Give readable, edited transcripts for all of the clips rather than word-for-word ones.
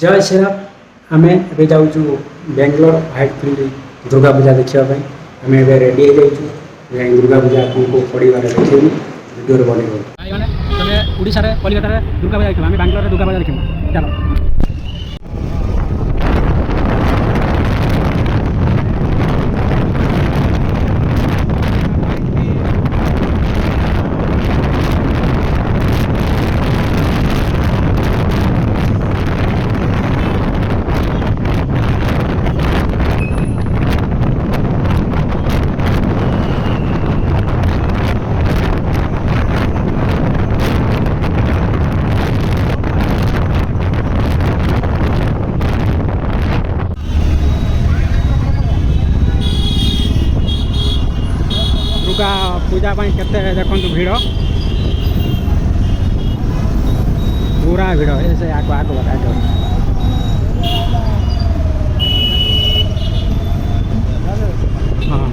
जय श्री राम आम ए जाऊँ बेंगलोर व्हाइट फील्ड दुर्गा पूजा देखापी आम ए रेडी हो जाऊँ दुर्गा पूजा आपको पड़ार देखी भिडियो बन तुम ओडार कलिकतार दुर्गा पूजा देखा आम बांग्लोर दुर्गा पूजा देखा चलो दुर्गा पूजा केते देखु भिड़ पूरा भिड़ से आग आग आग हाँ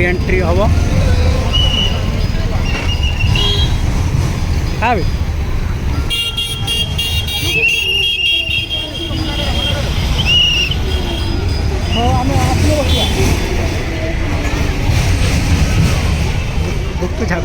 एंट्री हम हाँ बुक छाड़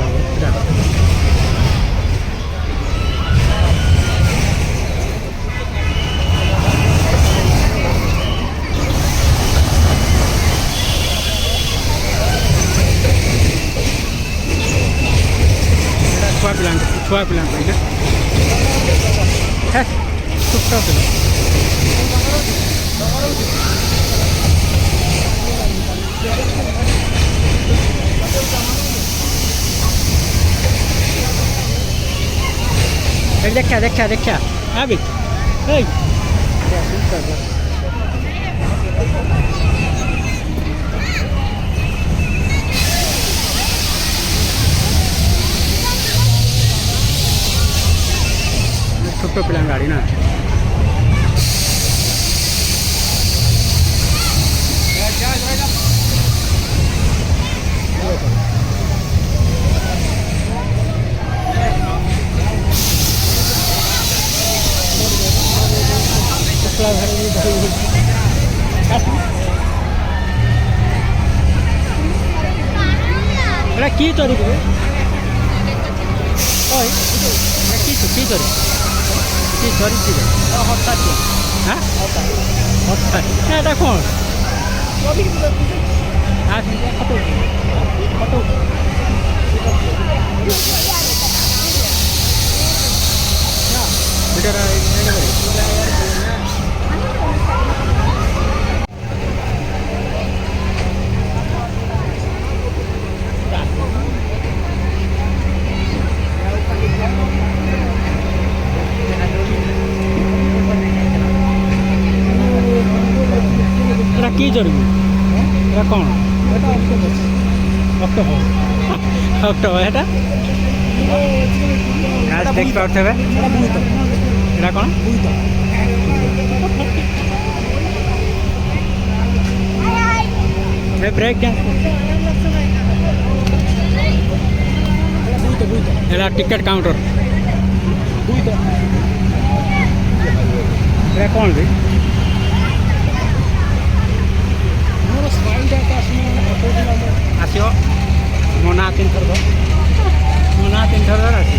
छुआ पिला छुट्टा पिला देखा देखा देखा अभी छोटो पिला गाड़ी ना की तरी की तरी কি ধরিছি হঠাৎ হ্যাঁ হঠাৎ এটা কোন ফটো ফটো की जरूरी कौन अक्टोबर अक्टोबर है देख पारे कौन ब्रेक डांस टिकट काउंटर कौन भी आसो मना 3 थर मना 3 थर आस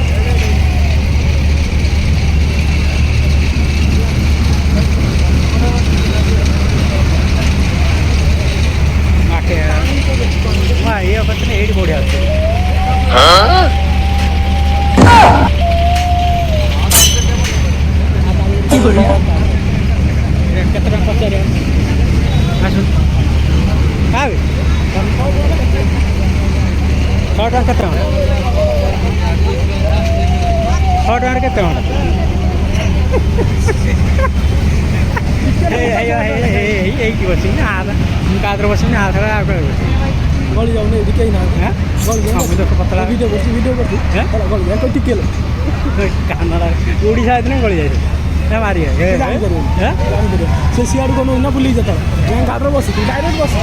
ये पता ये बढ़िया केते पचार आसु हाँ 100 टଙ୍କା କେତେ ଟଙ୍କା 100 ଟଙ୍କାରେ କେତେ ଟଙ୍କା ଏଇଠି ବସିନି ମୁଁ କାଦରେ ବସିନି ହାତରେ ଆଉ गली जाऊँ एदिके ना गली पतला वीडियो कर गली जाए कोई टिके कानड़ा ओडिशा इतने गली जाए मारी से सियाड़ को ना बुली जाता गाड़ी बस डायरेक्ट बस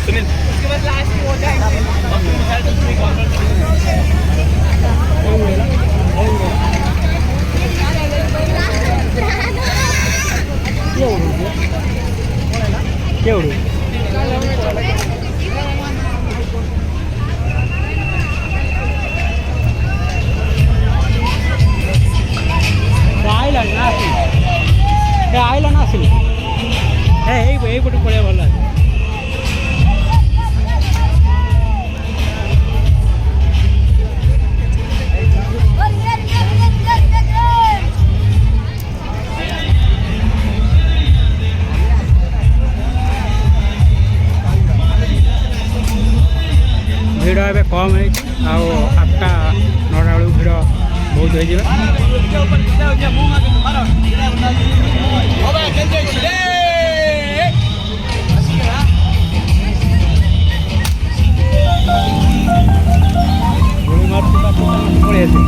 सुनील उसके बाद लास्ट में होता क्या उड़ू आइला ना आसिल এইপটু পড়ে ভালো আছে ভিড় এবে কম হয়েছে ଆଉ 8ଟା 9ଟା ବେଳକୁ ଭିଡ଼ ବହୁତ ହେଇଯିବ ପଳେଇ ଆସିବ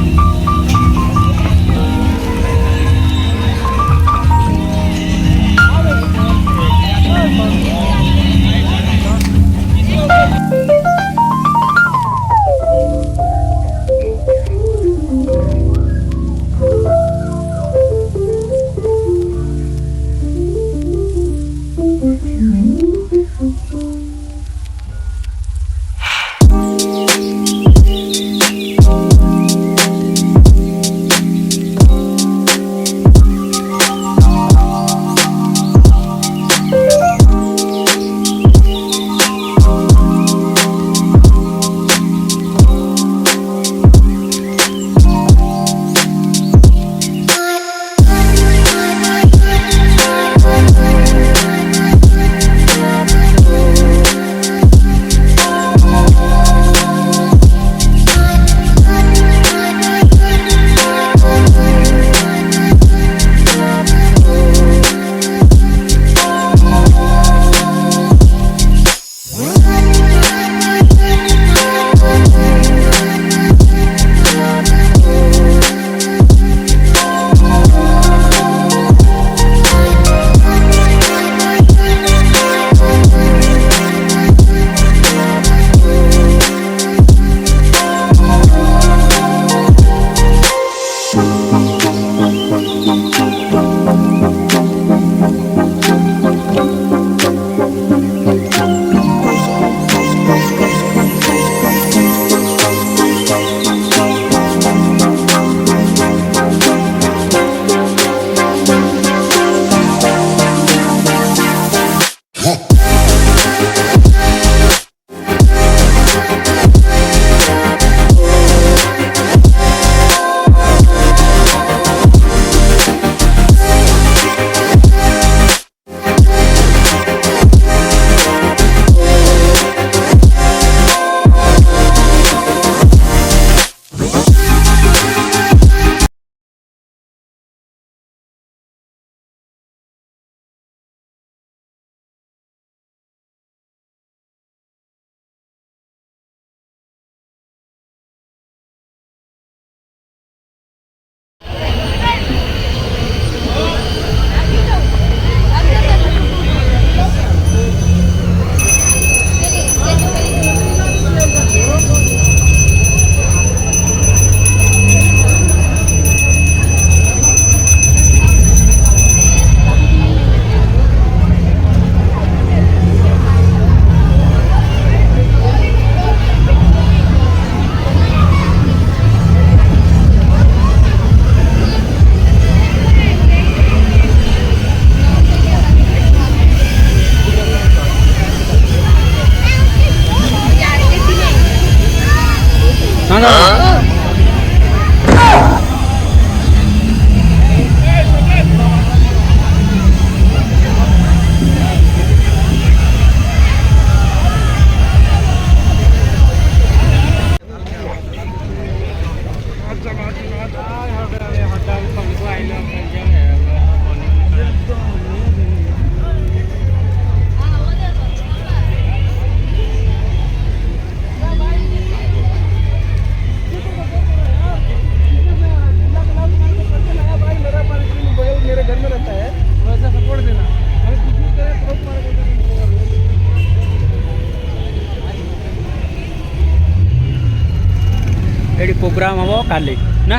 प्रोग्राम हम काली ना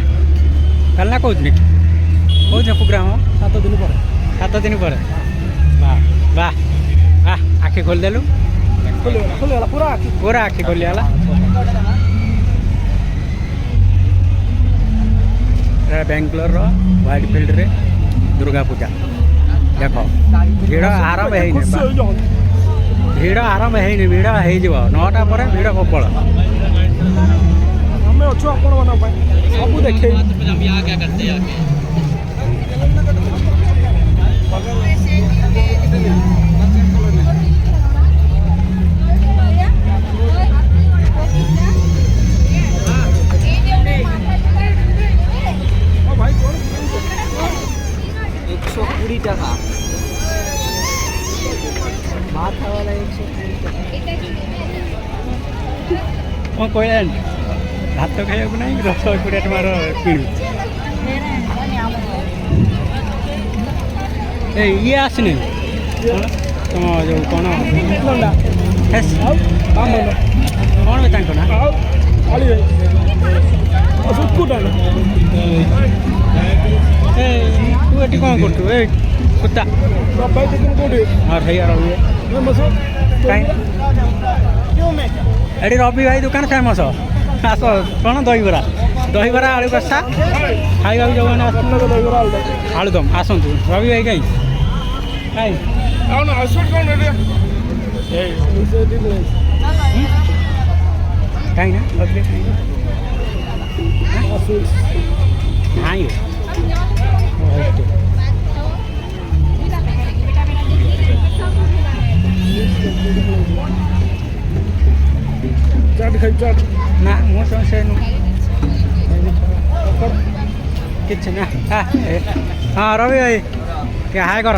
काली ना कौन कौन प्रोग्राम हम 7 दिन पर 7 दिन पर वाह वाह वाह आखि खोलदेलु खोलिगला पूरा पूरा आखि खोलिगला बेंगलोर व्हाइट फील्ड रे दुर्गा पूजा देख भिड़ आरंभ है भिड़ आरंभ है भिड़ हो 9टा पर भिड़ प्रबल आम अच्छु आप सब देखे कौन कहला भात खाइक ना 120 टमार किणु ये आसने तुम जो कौन कौन बे तांको ना तू एटी कौन कर कुत्ता हाँ भाई एटी रवि भाई दुकान फेमस आस कौन दहीबरा आलू कषा खाइबा जो आलुदम आसतु रवि भाई कहीं कहीं ना हाँ चाट खाई चाट ना मुझे से किच ना हाँ रवि भाई क्या हाय कर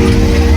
है।